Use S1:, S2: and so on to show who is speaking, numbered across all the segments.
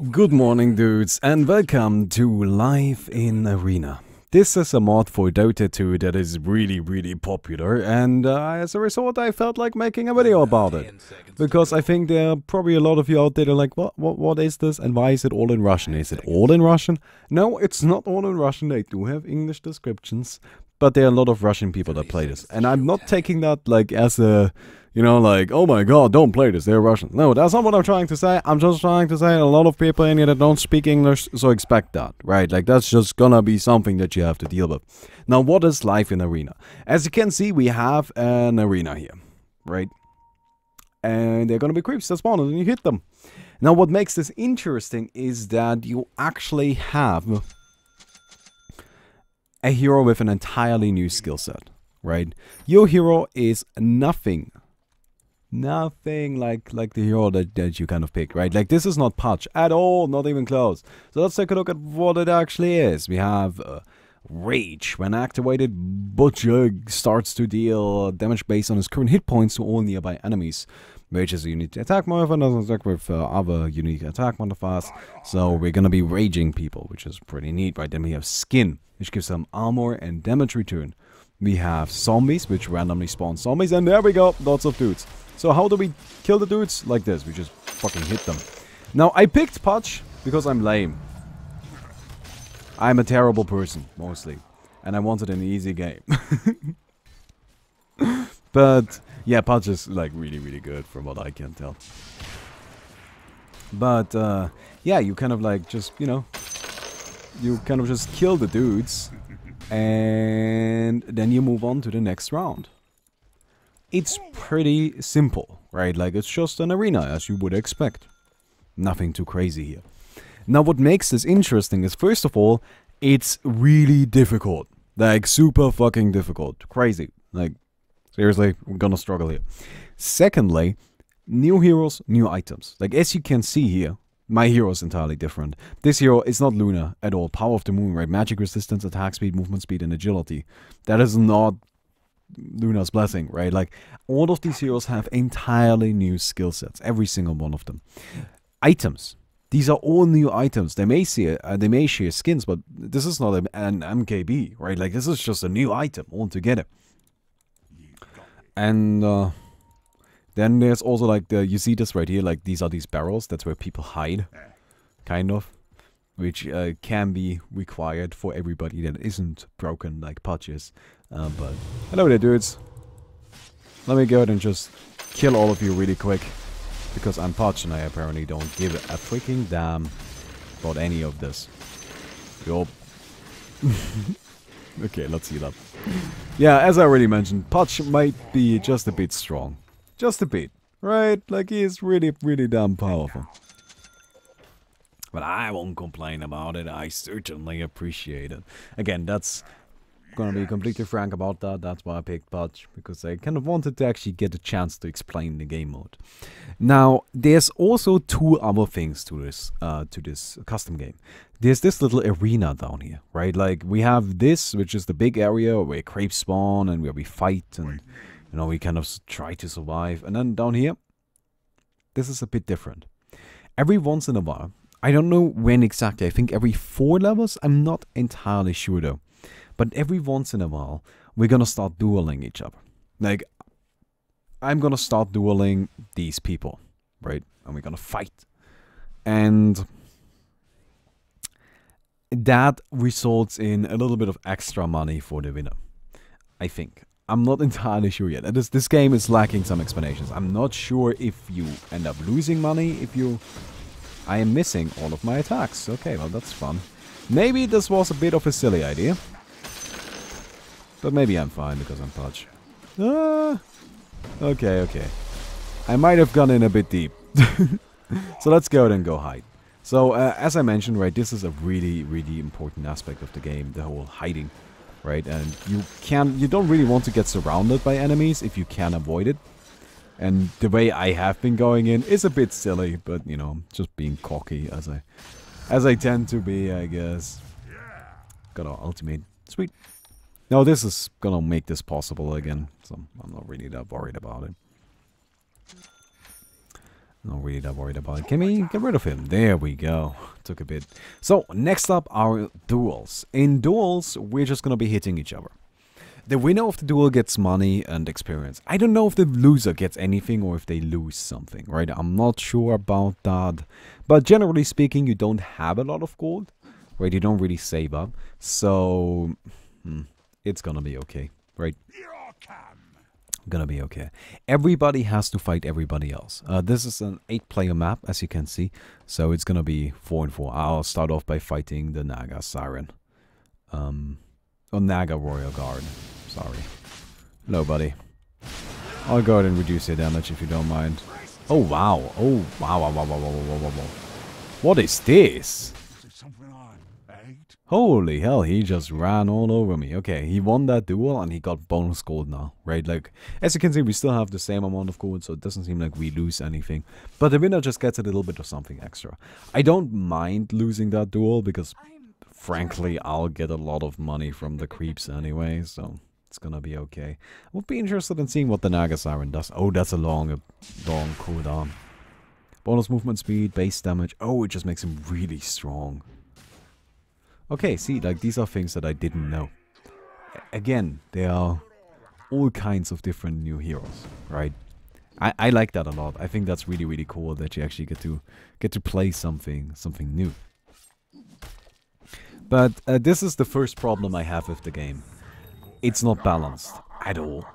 S1: Good morning, dudes, and welcome to Live in Arena. This is a mod for Dota 2 that is really popular, and as a result I felt like making a video about it. Because I think there are probably a lot of you out there that are like, what is this, and why is it all in Russian? Is it all in Russian? No, it's not all in Russian. They do have English descriptions, but there are a lot of Russian people that play this. And I'm not taking that like as a, you know, like, oh my god, don't play this, they're Russian. No, that's not what I'm trying to say. I'm just trying to say a lot of people in here that don't speak English, so expect that, right? Like, that's just gonna be something that you have to deal with. Now, what is Live in Arena? As you can see, we have an arena here, right? And they're gonna be creeps that spawn and you hit them. Now, what makes this interesting is that you actually have a hero with an entirely new skill set, right? Your hero is nothing like the hero that you kind of picked, right? Like, this is not Patch at all, not even close. So let's take a look at what it actually is. We have Rage. When activated, Butcher starts to deal damage based on his current hit points to all nearby enemies. Rage is a unique attack modifier, doesn't attack with other unique attack modifiers. So we're gonna be raging people, which is pretty neat, right? Then we have Skin, which gives them armor and damage return. We have Zombies, which randomly spawn zombies, and there we go, lots of dudes. So how do we kill the dudes? Like this, we just fucking hit them. Now, I picked Patch because I'm lame. I'm a terrible person, mostly. And I wanted an easy game. But, yeah, Patch is, like, really good from what I can tell. But, yeah, you kind of, like, just, you know, you kind of just kill the dudes. And then you move on to the next round. It's pretty simple, right? Like, it's just an arena, as you would expect. Nothing too crazy here. Now, what makes this interesting is, first of all, it's really difficult. Like, super fucking difficult. Crazy. Like, seriously, we're gonna struggle here. Secondly, new heroes, new items. Like, as you can see here, my hero is entirely different. This hero is not Luna at all. Power of the Moon, right? Magic resistance, attack speed, movement speed, and agility. That is not Luna's blessing, right? Like, all of these heroes have entirely new skill sets. Every single one of them. Items. These are all new items. They may share skins, but this is not an MKB, right? Like, this is just a new item altogether. And then there's also, like, you see this right here, like, these are these barrels. That's where people hide, kind of. Which can be required for everybody that isn't broken like Patch is. But hello there, dudes. Let me go ahead and just kill all of you really quick. Because I'm Patch and I apparently don't give a freaking damn about any of this. Yup. Okay, let's heal up. Yeah, as I already mentioned, Patch might be just a bit strong. Just a bit, right? Like, he is really damn powerful. But I won't complain about it. I certainly appreciate it. Again, that's gonna be completely frank about that. That's why I picked Patch, because I kind of wanted to actually get a chance to explain the game mode. Now, there's also two other things to this custom game. There's this little arena down here, right? Like, we have this, which is the big area where creeps spawn and where we fight and, you know, we kind of try to survive. And then down here, this is a bit different. Every once in a while, I don't know when exactly, I think every 4 levels, I'm not entirely sure though. But every once in a while, we're gonna start dueling each other. Like, I'm gonna start dueling these people, right? And we're gonna fight. And that results in a little bit of extra money for the winner, I think. I'm not entirely sure yet. This game is lacking some explanations. I'm not sure if you end up losing money, if you... I am missing all of my attacks. Okay, well, that's fun. Maybe this was a bit of a silly idea. But maybe I'm fine because I'm Patch. Okay. I might have gone in a bit deep. So let's go ahead and go hide. So, as I mentioned, right, this is a really important aspect of the game, the whole hiding, right? And you don't really want to get surrounded by enemies if you can avoid it. And the way I have been going in is a bit silly, but, you know, just being cocky as I tend to be, I guess. Got our ultimate. Sweet. Now this is gonna make this possible again, so I'm not really that worried about it. Not really that worried about it. Can we get rid of him? There we go. Took a bit. So, next up are duels. In duels, we're just gonna be hitting each other. The winner of the duel gets money and experience. I don't know if the loser gets anything or if they lose something, right? I'm not sure about that. But generally speaking, you don't have a lot of gold, right? You don't really save up. So, it's gonna be okay, right? Gonna be okay. Everybody has to fight everybody else. This is an 8-player map, as you can see. So it's gonna be 4 and 4. I'll start off by fighting the Naga Siren. Or Naga Royal Guard. Sorry. Hello, buddy. I'll go ahead and reduce your damage if you don't mind. Oh, wow. Oh, wow, wow, wow, wow, wow, wow, wow, wow. What is this? Holy hell, he just ran all over me. Okay, he won that duel and he got bonus gold now, right? Like, as you can see, we still have the same amount of gold, so it doesn't seem like we lose anything. But the winner just gets a little bit of something extra. I don't mind losing that duel because, frankly, I'll get a lot of money from the creeps anyway, so it's gonna be okay. I would be interested in seeing what the Naga Siren does. Oh, that's a long cooldown. Bonus movement speed, base damage. Oh, it just makes him really strong. Okay, see, like, these are things that I didn't know. Again, there are all kinds of different new heroes, right? I like that a lot. I think that's really, really cool that you actually get to play something new. But this is the first problem I have with the game. It's not balanced at all.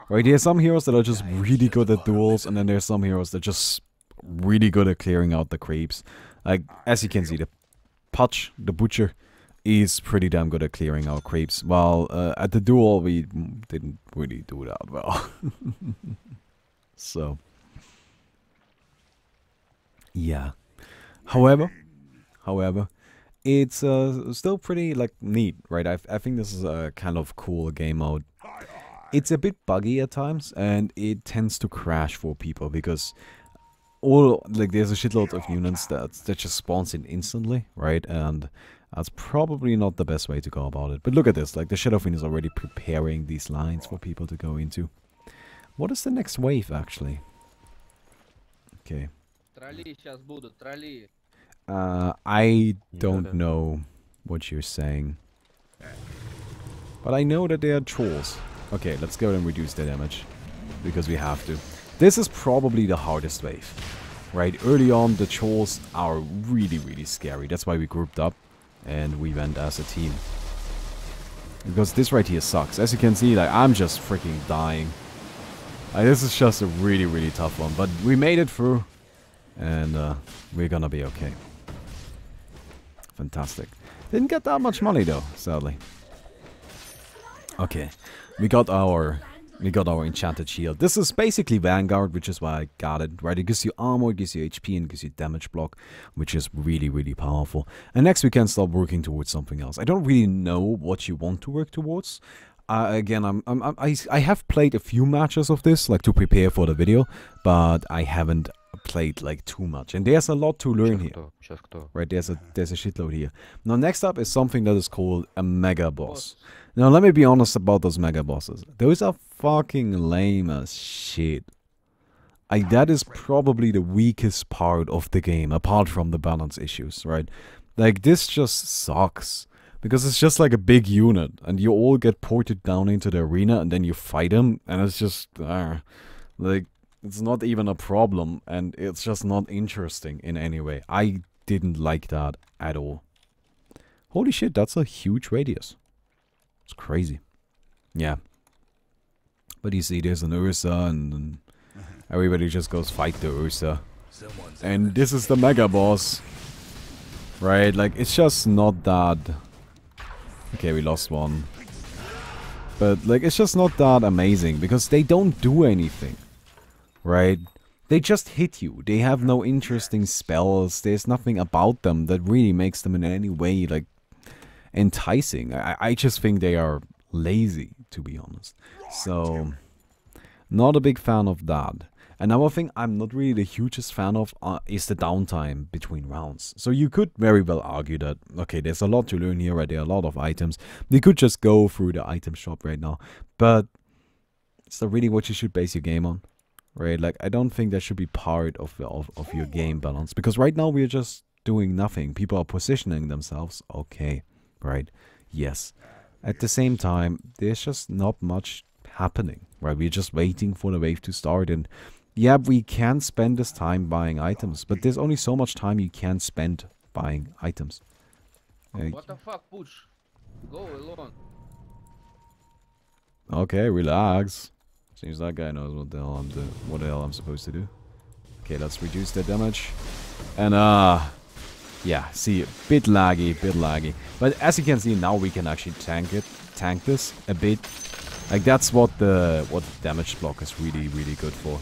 S1: Right, there are some heroes that are just really good at duels, and then there's some heroes that are just really good at clearing out the creeps. Like, as you can see, the Putch, the Butcher, is pretty damn good at clearing out creeps. While at the duel, we didn't really do that well. So, yeah. However, it's still pretty, like, neat, right? I think this is a kind of cool game mode. It's a bit buggy at times, and it tends to crash for people because there's a shitload of units that just spawns in instantly, right? And that's probably not the best way to go about it. But look at this, like, the Shadow Fiend is already preparing these lines for people to go into. What is the next wave, actually? Okay. I don't know what you're saying. But I know that they are trolls. Okay, let's go and reduce their damage. Because we have to. This is probably the hardest wave. Right, early on the trolls are really, really scary. That's why we grouped up. And we went as a team. Because this right here sucks. As you can see, like, I'm just freaking dying. This is just a really, really tough one. But we made it through. And we're gonna be okay. Fantastic. Didn't get that much money though, sadly. Okay. We got our enchanted shield. This is basically Vanguard, which is why I got it, right? It gives you armor, it gives you HP, and it gives you damage block, which is really, really powerful. And next we can start working towards something else. I don't really know what you want to work towards. Again, I have played a few matches of this, like, to prepare for the video, but I haven't played, like, too much. And there's a lot to learn here. Right, there's a shitload here. Now, next up is something that is called a Megaboss. Now, let me be honest about those Megabosses. Those are fucking lame as shit. That is probably the weakest part of the game, apart from the balance issues, right? Like, this just sucks. Because it's just like a big unit, and you all get ported down into the arena, and then you fight them, and it's just, like, it's not even a problem, and it's just not interesting in any way. I didn't like that at all. Holy shit, that's a huge radius. It's crazy. Yeah. But you see, there's an Ursa, and everybody just goes fight the Ursa. And this is the Megaboss. Right, like, it's just not that... Okay, we lost one. But, like, it's just not that amazing, because they don't do anything. Right? They just hit you. They have no interesting spells. There's nothing about them that really makes them in any way, like, enticing. I just think they are lazy, to be honest. So, not a big fan of that. Another thing I'm not really the hugest fan of is the downtime between rounds. So you could very well argue that, okay, there's a lot to learn here, right? There are a lot of items. You could just go through the item shop right now. But is that really what you should base your game on? right? Like, I don't think that should be part of your game balance. Because right now we're just doing nothing. People are positioning themselves. Okay, right? Yes. At the same time, there's just not much happening, right? We're just waiting for the wave to start. And yeah, we can spend this time buying items. But there's only so much time you can spend buying items.
S2: What the fuck, push? Go alone.
S1: Okay, relax. Seems that guy knows what the hell I'm supposed to do. Okay, let's reduce the damage. And yeah, see, bit laggy. But as you can see, now we can actually tank this a bit. Like, that's what the damage block is really good for.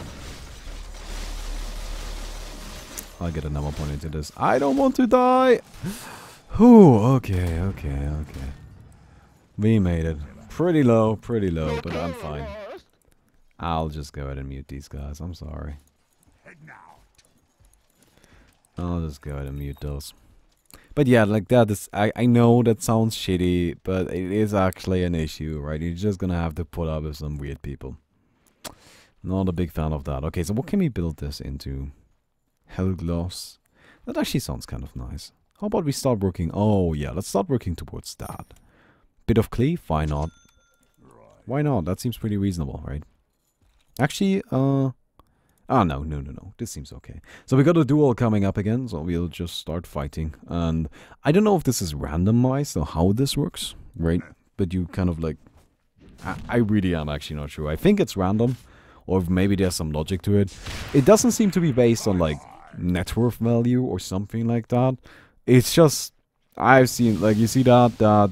S1: I'll get another point into this. I don't want to die. Whew, okay. We made it. Pretty low, but I'm fine. I'll just go ahead and mute these guys. I'm sorry. I'll just go ahead and mute those. But yeah, like that is... I know that sounds shitty, but it is actually an issue, right? You're just gonna have to put up with some weird people. Not a big fan of that. Okay, so what can we build this into? Hellgloss. That actually sounds kind of nice. How about we start working... Oh, yeah, let's start working towards that. Bit of cleave? Why not? Why not? That seems pretty reasonable, right? Actually, oh, no. This seems okay. So we got a duel coming up again, so we'll just start fighting. And I don't know if this is randomized or how this works, right? But you kind of like... I really am actually not sure. I think it's random, or maybe there's some logic to it. It doesn't seem to be based on, like, net worth value or something like that. It's just... I've seen, like, you see that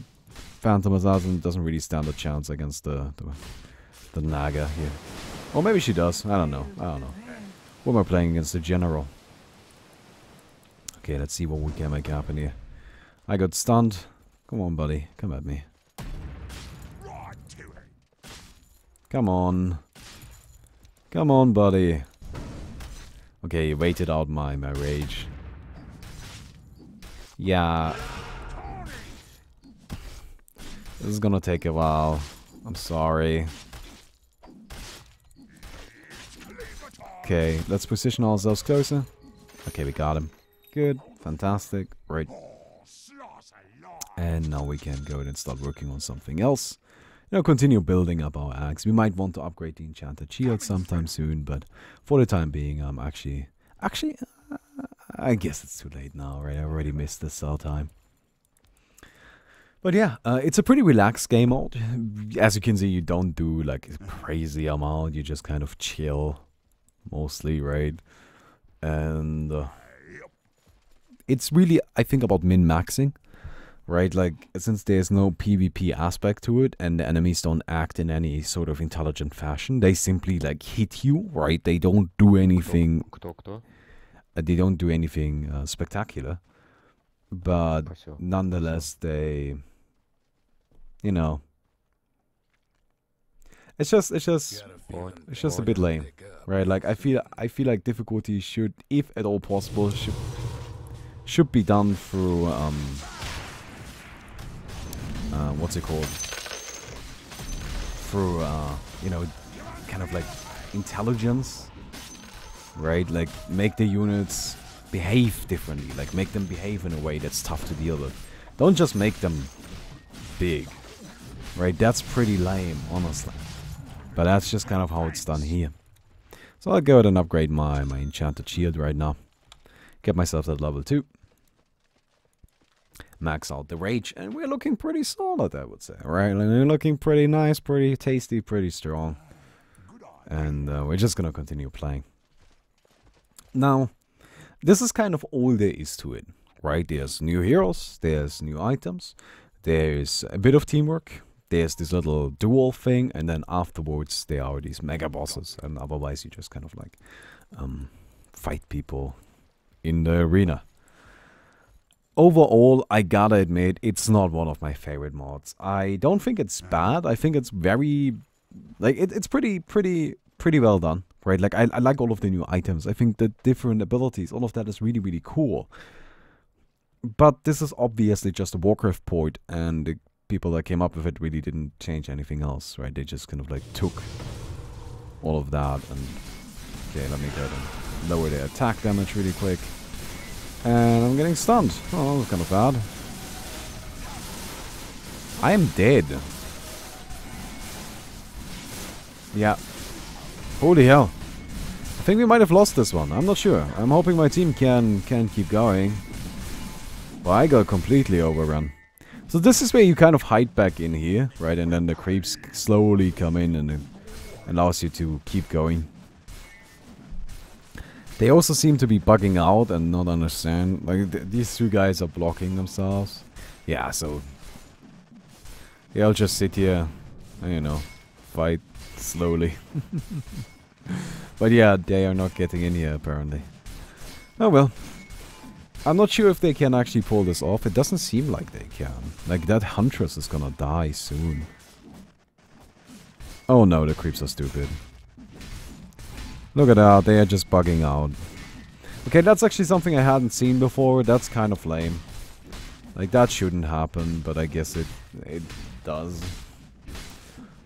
S1: Phantom Assassin doesn't really stand a chance against the Naga here. Or maybe she does. I don't know. What am I playing against? The General. Okay, let's see what we can make happen here. I got stunned. Come on, buddy. Come at me. Come on. Come on, buddy. Okay, you waited out my rage. Yeah. This is gonna take a while. I'm sorry. Okay, let's position ourselves closer. Okay, we got him. Good. Fantastic. Right. And now we can go ahead and start working on something else. You know, continue building up our axe. We might want to upgrade the enchanted shield sometime soon, but for the time being, I'm actually, I guess it's too late now, right? I already missed the sell time. But yeah, it's a pretty relaxed game mode. As you can see, you don't do like a crazy amount. You just kind of chill, mostly, right? And it's really, I think, about min-maxing, right? Like, since there's no PvP aspect to it, and the enemies don't act in any sort of intelligent fashion, they simply like hit you, right? They don't do anything. They don't do anything spectacular, but nonetheless, they, you know, it's just a bit lame, right? Like, I feel like difficulty should, if at all possible, should be done through what's it called? Through you know, kind of like intelligence, right? Like, make the units behave differently, like make them behave in a way that's tough to deal with. Don't just make them big, right? That's pretty lame, honestly. But that's just kind of how it's done here. So I'll go ahead and upgrade my enchanted shield right now. Get myself at level 2. Max out the rage, and we're looking pretty solid, I would say, right? Like, we're looking pretty nice, pretty tasty, pretty strong. And we're just gonna continue playing. Now, this is kind of all there is to it, right? There's new heroes, there's new items, there's a bit of teamwork, there's this little duel thing, and then afterwards there are these mega bosses, and otherwise you just kind of like fight people in the arena. Overall, I gotta admit, it's not one of my favorite mods. I don't think it's bad. I think it's very, like, it's pretty well done, right? Like, I like all of the new items. I think the different abilities, all of that is really, really cool. But this is obviously just a Warcraft port, and the people that came up with it really didn't change anything else, right? They just kind of like took all of that and Okay, let me go and lower the attack damage really quick. And I'm getting stunned. Oh, that was kind of bad. I am dead. Yeah. Holy hell. I think we might have lost this one. I'm not sure. I'm hoping my team can keep going. But I got completely overrun. So this is where you kind of hide back in here, right? And then the creeps slowly come in and it allows you to keep going. They also seem to be bugging out and not understand. Like, these two guys are blocking themselves. Yeah, so... yeah, I'll just sit here and, you know, fight slowly. But yeah, they are not getting in here, apparently. Oh well. I'm not sure if they can actually pull this off. It doesn't seem like they can. Like, that Huntress is gonna die soon. Oh no, the creeps are stupid. Look at that, they are just bugging out. Okay, that's actually something I hadn't seen before. That's kind of lame. Like, that shouldn't happen, but I guess it does.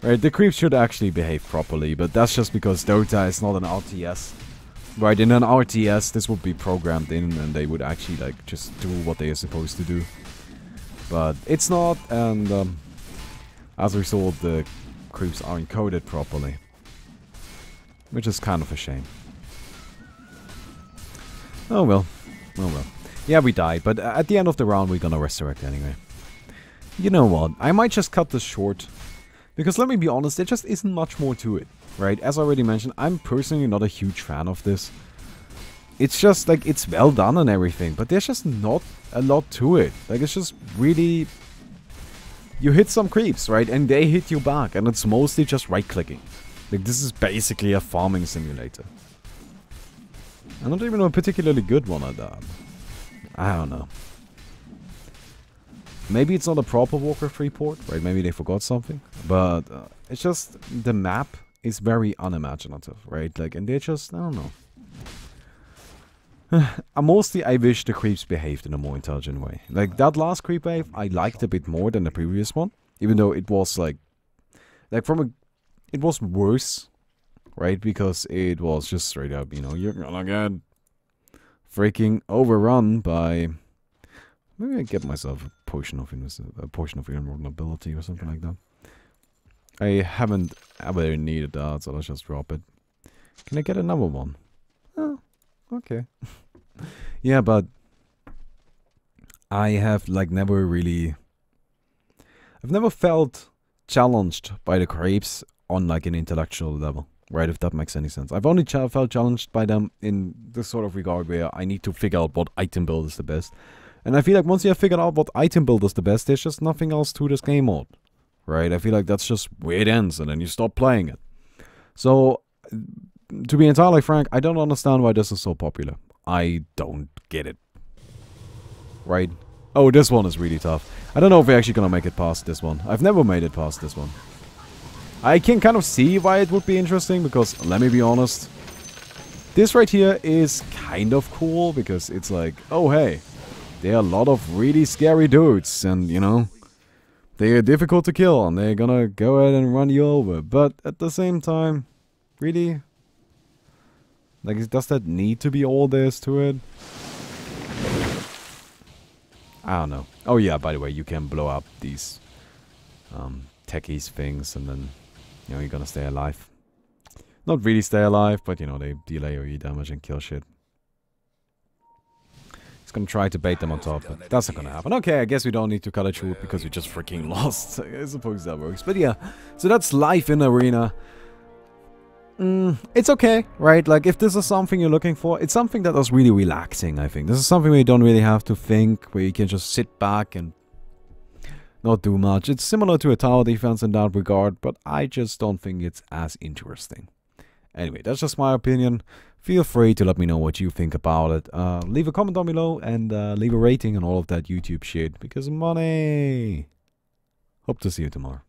S1: Right, the creeps should actually behave properly, but that's just because Dota is not an RTS. Right, in an RTS, this would be programmed in, and they would actually, like, just do what they are supposed to do. But it's not, and as a result, the creeps aren't coded properly. Which is kind of a shame. Oh well. Oh well. Yeah, we died, but at the end of the round, we're gonna resurrect anyway. You know what? I might just cut this short. Because let me be honest, there just isn't much more to it. Right? As I already mentioned, I'm personally not a huge fan of this. It's just, like, it's well done and everything, but there's just not a lot to it. Like, it's just really... you hit some creeps, right? And they hit you back, and it's mostly just right-clicking. Like, this is basically a farming simulator. I'm not even a particularly good one at that. I don't know. Maybe it's not a proper Warcraft 3 port, right? Maybe they forgot something. But it's just, the map is very unimaginative, right? Like, and they're just, I don't know. Mostly, I wish the creeps behaved in a more intelligent way. Like, that last creep wave, I liked a bit more than the previous one. Even though it was, like from a... it was worse, right? Because it was just straight up, you know, you're gonna get freaking overrun by... maybe I get myself a potion of invulnerability or something like that. I haven't ever needed that, so let's just drop it. Can I get another one? Oh, okay. Yeah, but I have, like, never really... I've never felt challenged by the creeps on, like, an intellectual level, right? If that makes any sense. I've only felt challenged by them in this sort of regard where I need to figure out what item build is the best. And I feel like once you have figured out what item build is the best, there's just nothing else to this game mode. Right? I feel like that's just where it ends, and then you stop playing it. So, to be entirely frank, I don't understand why this is so popular. I don't get it. Right? Oh, this one is really tough. I don't know if we're actually gonna make it past this one. I've never made it past this one. I can kind of see why it would be interesting, because, let me be honest, this right here is kind of cool, because it's like, oh hey, there are a lot of really scary dudes, and, you know, they are difficult to kill, and they're gonna go ahead and run you over. But at the same time, really? Like, does that need to be all there is to it? I don't know. Oh yeah, by the way, you can blow up these techies things, and then, you know, you're gonna stay alive. Not really stay alive, but, you know, they delay your E damage and kill shit. Gonna try to bait them on top, but that's not gonna happen. Okay, I guess we don't need to cut it short because we just freaking lost. I suppose that works. But yeah, so that's life in Arena. It's okay, right? Like, if this is something you're looking for, it's something that is really relaxing, I think. This is something where you don't really have to think, where you can just sit back and not do much. It's similar to a tower defense in that regard, but I just don't think it's as interesting. Anyway, that's just my opinion. Feel free to let me know what you think about it. Leave a comment down below and leave a rating and all of that YouTube shit, because money. Hope to see you tomorrow.